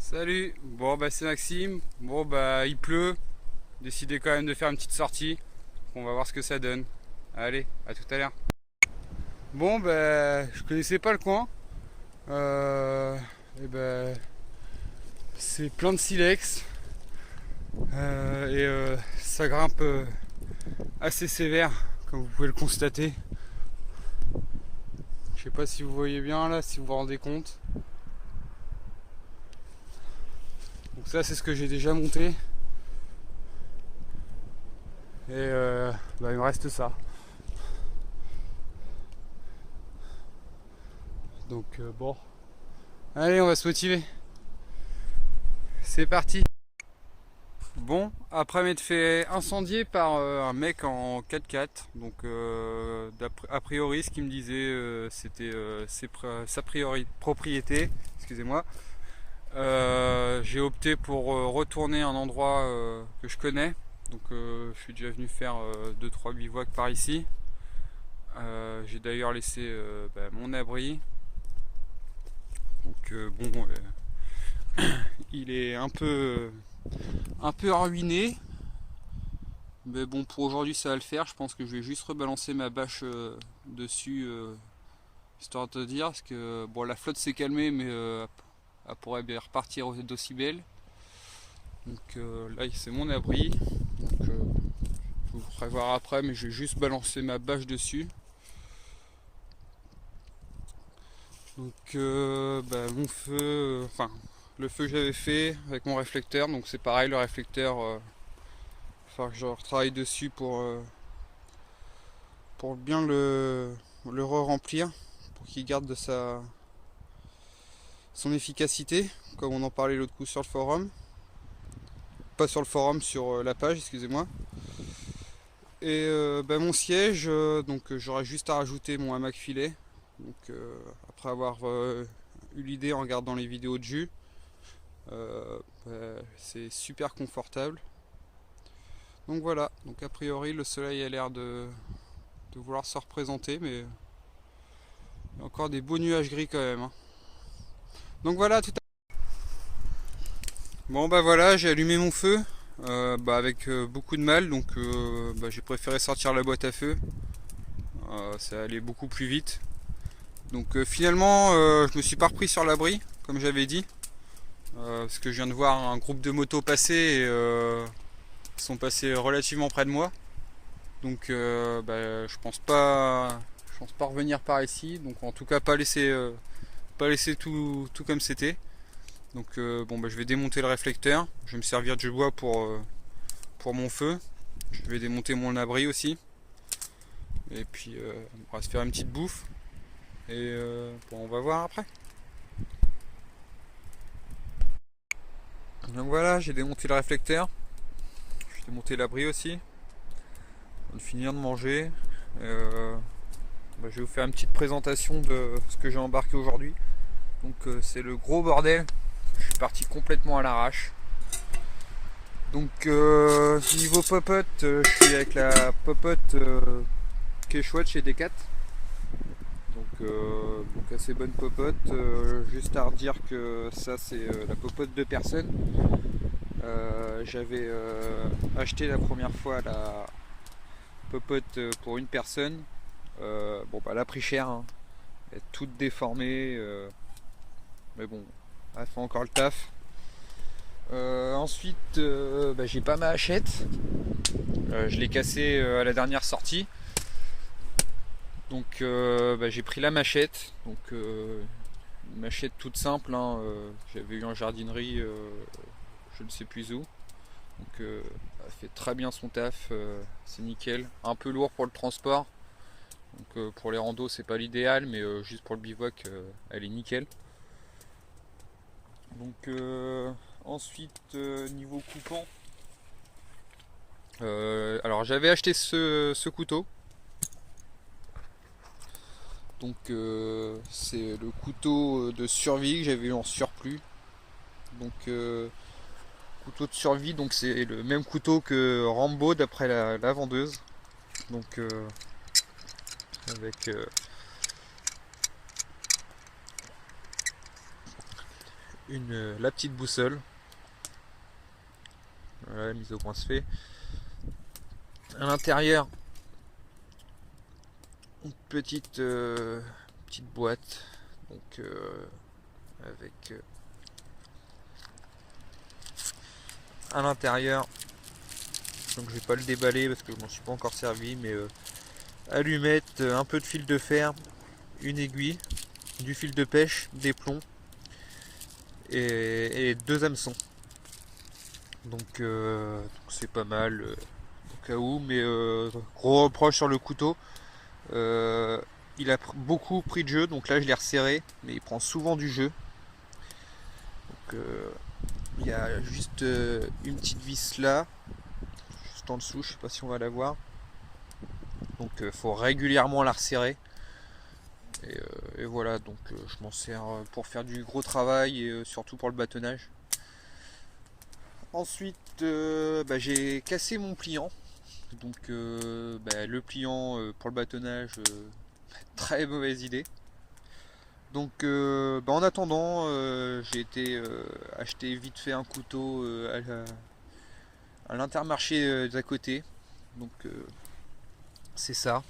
Salut, bon bah c'est Maxime, bon bah il pleut, décidé quand même de faire une petite sortie, on va voir ce que ça donne. Allez, à tout à l'heure. Bon bah je connaissais pas le coin, euh, et bah c'est plein de silex, ça grimpe assez sévère comme vous pouvez le constater. Je sais pas si vous voyez bien là, si vous vous rendez compte. Donc ça c'est ce que j'ai déjà monté. Bah, il me reste ça. Donc bon. Allez, on va se motiver. C'est parti. Bon, après m'être fait incendier par un mec en 4x4, donc a priori ce qu'il me disait c'était sa propriété, excusez-moi. J'ai opté pour retourner à un endroit que je connais, donc je suis déjà venu faire 2-3 bivouacs par ici. J'ai d'ailleurs laissé mon abri, donc il est un peu ruiné. Mais bon, pour aujourd'hui ça va le faire. Je pense que je vais juste rebalancer ma bâche dessus, histoire de te dire. Parce que bon, la flotte s'est calmée, mais elle pourrait bien repartir d'aussi belle. Donc là, c'est mon abri. Donc, je vous ferai voir après, mais je vais juste balancer ma bâche dessus. Donc, mon feu, enfin, le feu que j'avais fait avec mon réflecteur. Donc, c'est pareil, le réflecteur, il va falloir que je retravaille dessus pour bien le re-remplir, pour qu'il garde de son efficacité, comme on en parlait l'autre coup sur le forum. Pas sur le forum, sur la page, excusez-moi. Et mon siège, j'aurais juste à rajouter mon hamac filet. Donc après avoir eu l'idée en regardant les vidéos de jus, c'est super confortable. Donc voilà, donc a priori le soleil a l'air de vouloir se représenter, mais il y a encore des beaux nuages gris quand même, hein. Donc voilà, tout à... Bon bah voilà, j'ai allumé mon feu avec beaucoup de mal, donc j'ai préféré sortir la boîte à feu. Ça allait beaucoup plus vite. Donc finalement, je me suis pas repris sur l'abri, comme j'avais dit, parce que je viens de voir un groupe de motos passer et ils sont passés relativement près de moi. Donc je pense pas revenir par ici. Donc en tout cas pas laisser tout comme c'était. Donc je vais démonter le réflecteur. Je vais me servir du bois pour mon feu. Je vais démonter mon abri aussi. Et puis on va se faire une petite bouffe. Et on va voir après. Donc voilà, j'ai démonté le réflecteur. J'ai démonté l'abri aussi. On va finir de manger. Je vais vous faire une petite présentation de ce que j'ai embarqué aujourd'hui. Donc c'est le gros bordel. Je suis parti complètement à l'arrache. Donc niveau popote, je suis avec la popote qui est chouette chez Decat. Donc assez bonne popote. Juste à redire que ça c'est la popote de personnes. J'avais acheté la première fois la popote pour une personne. Elle a pris cher, hein. Elle est toute déformée. Mais bon, elle fait encore le taf. Ensuite, j'ai pas ma hachette. Je l'ai cassée à la dernière sortie. Donc j'ai pris la machette. Donc une machette toute simple, hein. J'avais eu en jardinerie, je ne sais plus où. Donc elle fait très bien son taf, c'est nickel. Un peu lourd pour le transport. Donc pour les randos c'est pas l'idéal, mais juste pour le bivouac elle est nickel. Donc ensuite niveau coupant, alors j'avais acheté ce couteau. Donc c'est le couteau de survie que j'avais eu en surplus. Donc couteau de survie, donc c'est le même couteau que Rambo d'après la vendeuse. Donc avec la petite boussole. Voilà, la mise au point se fait. À l'intérieur, une petite boîte, donc avec à l'intérieur, donc je vais pas le déballer parce que je m'en suis pas encore servi, mais allumettes, un peu de fil de fer, une aiguille, du fil de pêche, des plombs et deux hameçons. Donc c'est pas mal au cas où, mais gros reproche sur le couteau. Euh, il a beaucoup pris de jeu, donc là je l'ai resserré, mais il prend souvent du jeu. Donc il y a juste une petite vis là, juste en dessous, je sais pas si on va la voir. Donc faut régulièrement la resserrer. Et voilà, donc je m'en sers pour faire du gros travail et surtout pour le bâtonnage. Ensuite, j'ai cassé mon pliant. Donc le pliant pour le bâtonnage, très mauvaise idée. Donc en attendant, j'ai été acheter vite fait un couteau à l'Intermarché d'à côté. Donc c'est ça.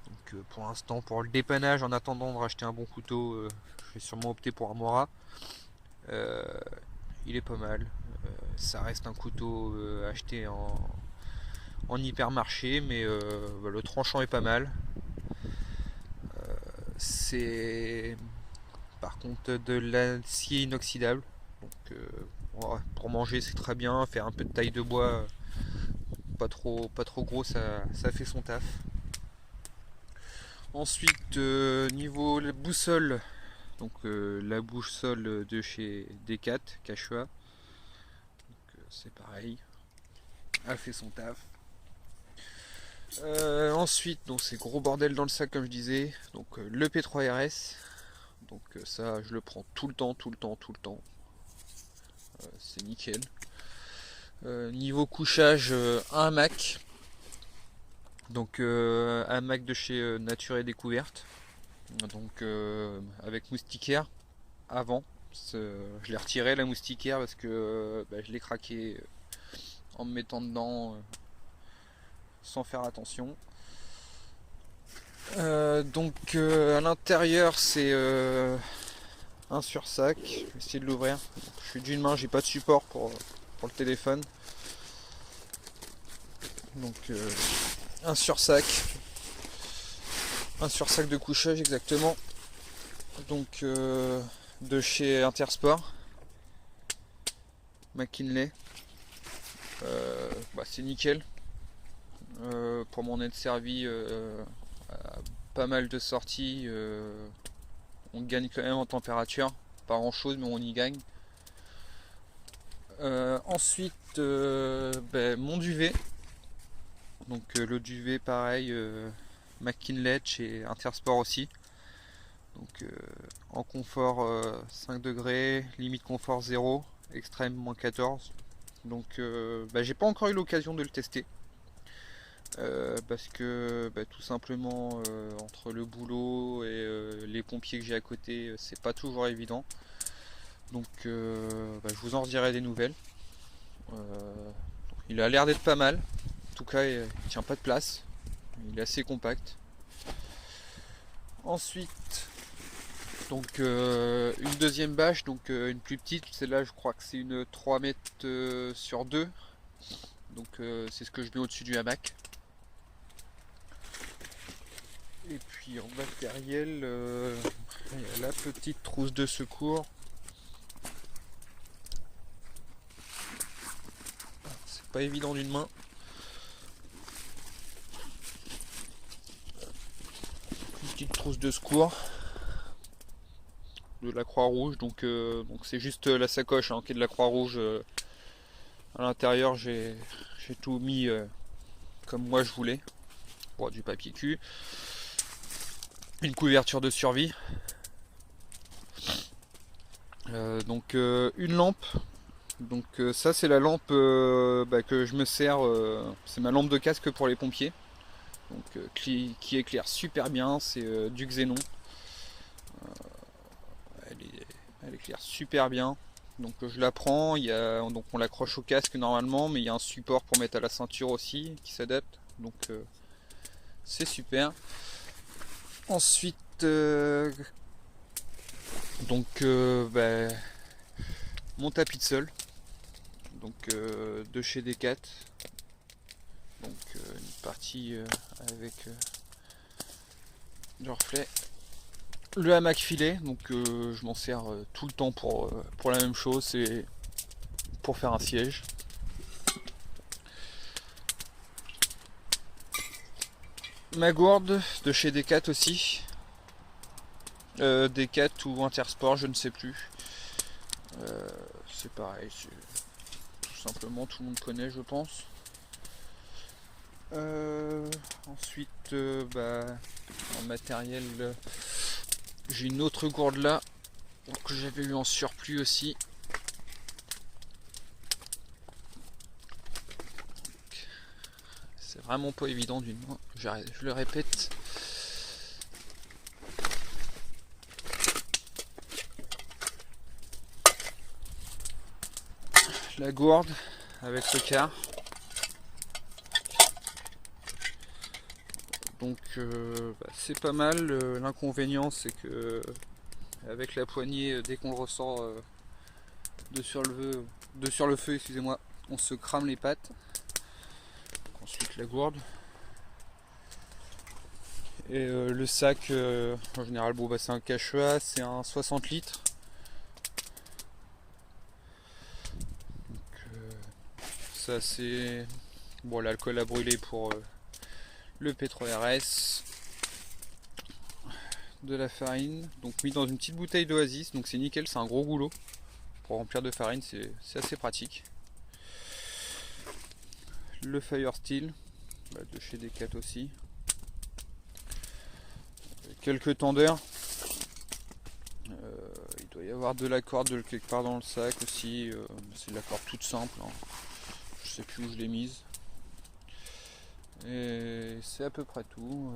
Donc pour l'instant, pour le dépannage, en attendant de racheter un bon couteau, je vais sûrement opter pour Armora. Euh, il est pas mal. Ça reste un couteau acheté en hypermarché, mais le tranchant est pas mal. C'est par contre de l'acier inoxydable. Donc pour manger c'est très bien. Faire un peu de taille de bois, pas trop gros, ça fait son taf. Ensuite niveau la boussole, donc la boussole de chez Decat, Quechua, c'est pareil, elle fait son taf. Ensuite, donc c'est gros bordel dans le sac comme je disais. Donc le P3RS. Donc ça, je le prends tout le temps, tout le temps, tout le temps. C'est nickel. Niveau couchage, un hamac. Donc un hamac de chez Nature et Découverte. Donc avec moustiquaire avant. Je l'ai retiré la moustiquaire parce que je l'ai craqué en me mettant dedans sans faire attention. À l'intérieur c'est un sursac. Je vais essayer de l'ouvrir. Je suis d'une main, j'ai pas de support pour le téléphone. Donc un sursac. Un sursac de couchage exactement. Donc de chez Intersport. McKinley. C'est nickel. Pour m'en être servi à pas mal de sorties, on gagne quand même en température. Pas grand chose, mais on y gagne. Ensuite, mon duvet. Donc le duvet, pareil, McKinley chez Intersport aussi. Donc en confort 5 degrés, limite confort 0, extrême moins 14. Donc j'ai pas encore eu l'occasion de le tester. Parce que tout simplement entre le boulot et les pompiers que j'ai à côté, c'est pas toujours évident. Donc je vous en redirai des nouvelles. Il a l'air d'être pas mal. En tout cas, il tient pas de place. Il est assez compact. Ensuite, donc une deuxième bâche, donc une plus petite. Celle-là, je crois que c'est une 3 mètres sur 2. Donc c'est ce que je mets au-dessus du hamac. Et puis en matériel, il y a la petite trousse de secours. C'est pas évident d'une main. Une petite trousse de secours de la Croix-Rouge. Donc c'est juste la sacoche qui est de la Croix-Rouge. À l'intérieur, j'ai tout mis comme moi je voulais. Bon, du papier cul. Une couverture de survie. Une lampe. Donc ça c'est la lampe que je me sers. C'est ma lampe de casque pour les pompiers. Donc qui éclaire super bien. C'est du xénon. Elle éclaire super bien. Donc je la prends, donc on l'accroche au casque normalement, mais il y a un support pour mettre à la ceinture aussi qui s'adapte. Donc c'est super. Ensuite, bah, mon tapis de sol, donc de chez Decat. Donc une partie avec le reflet. Le hamac filet, donc je m'en sers tout le temps pour la même chose, c'est pour faire un siège. Ma gourde de chez Decat aussi. Decat ou Intersport, je ne sais plus. C'est pareil, tout simplement tout le monde connaît, je pense. Ensuite, en matériel, j'ai une autre gourde là que j'avais eu en surplus aussi. C'est vraiment pas évident d'une main, je le répète. La gourde avec le quart. Donc c'est pas mal. L'inconvénient c'est que avec la poignée, dès qu'on le ressort de sur le feu, excusez-moi, on se crame les pattes. Ensuite la gourde. Et le sac, en général, c'est un Quechua, c'est un 60 litres. Ça c'est l'alcool à brûler pour le P3RS, de la farine, donc mis dans une petite bouteille d'Oasis, donc c'est nickel, c'est un gros goulot pour remplir de farine, c'est assez pratique. Le Fire Steel de chez Decat aussi. Quelques tendeurs. Il doit y avoir de la corde quelque part dans le sac aussi. C'est de la corde toute simple. Hein. Je sais plus où je l'ai mise. Et c'est à peu près tout.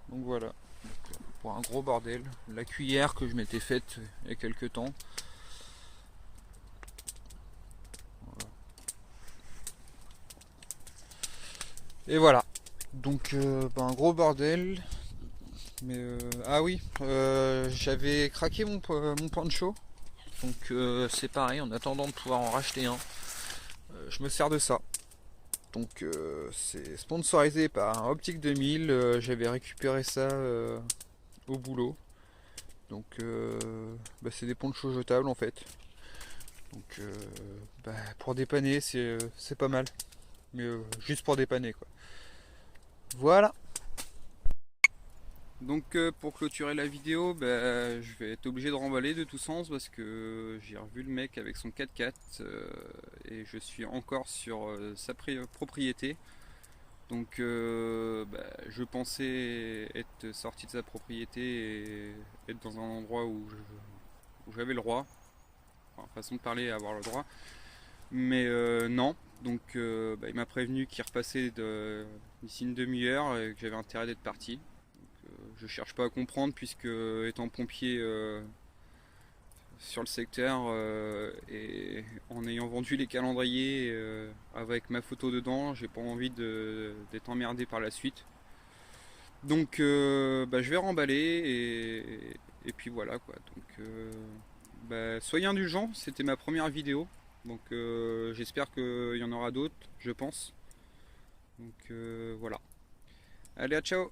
Donc voilà. Donc, pour un gros bordel. La cuillère que je m'étais faite il y a quelques temps. Et voilà. Donc un gros bordel. Mais ah oui, j'avais craqué mon poncho. Donc c'est pareil, en attendant de pouvoir en racheter un, je me sers de ça. Donc c'est sponsorisé par Optique 2000. J'avais récupéré ça au boulot. Donc c'est des ponchos jetables en fait. Donc pour dépanner c'est pas mal. Mais juste pour dépanner quoi. Voilà. Donc pour clôturer la vidéo, je vais être obligé de remballer de tous sens parce que j'ai revu le mec avec son 4x4 et je suis encore sur sa propriété. Donc je pensais être sorti de sa propriété et être dans un endroit où j'avais le droit, enfin façon de parler, avoir le droit. Mais non, donc il m'a prévenu qu'il repassait d'ici une demi-heure et que j'avais intérêt d'être parti. Je cherche pas à comprendre puisque étant pompier sur le secteur et en ayant vendu les calendriers avec ma photo dedans, j'ai pas envie d'être emmerdé par la suite. Donc je vais remballer et puis voilà quoi. Donc soyez indulgents, c'était ma première vidéo. Donc j'espère qu'il y en aura d'autres, je pense. Donc voilà. Allez, à ciao!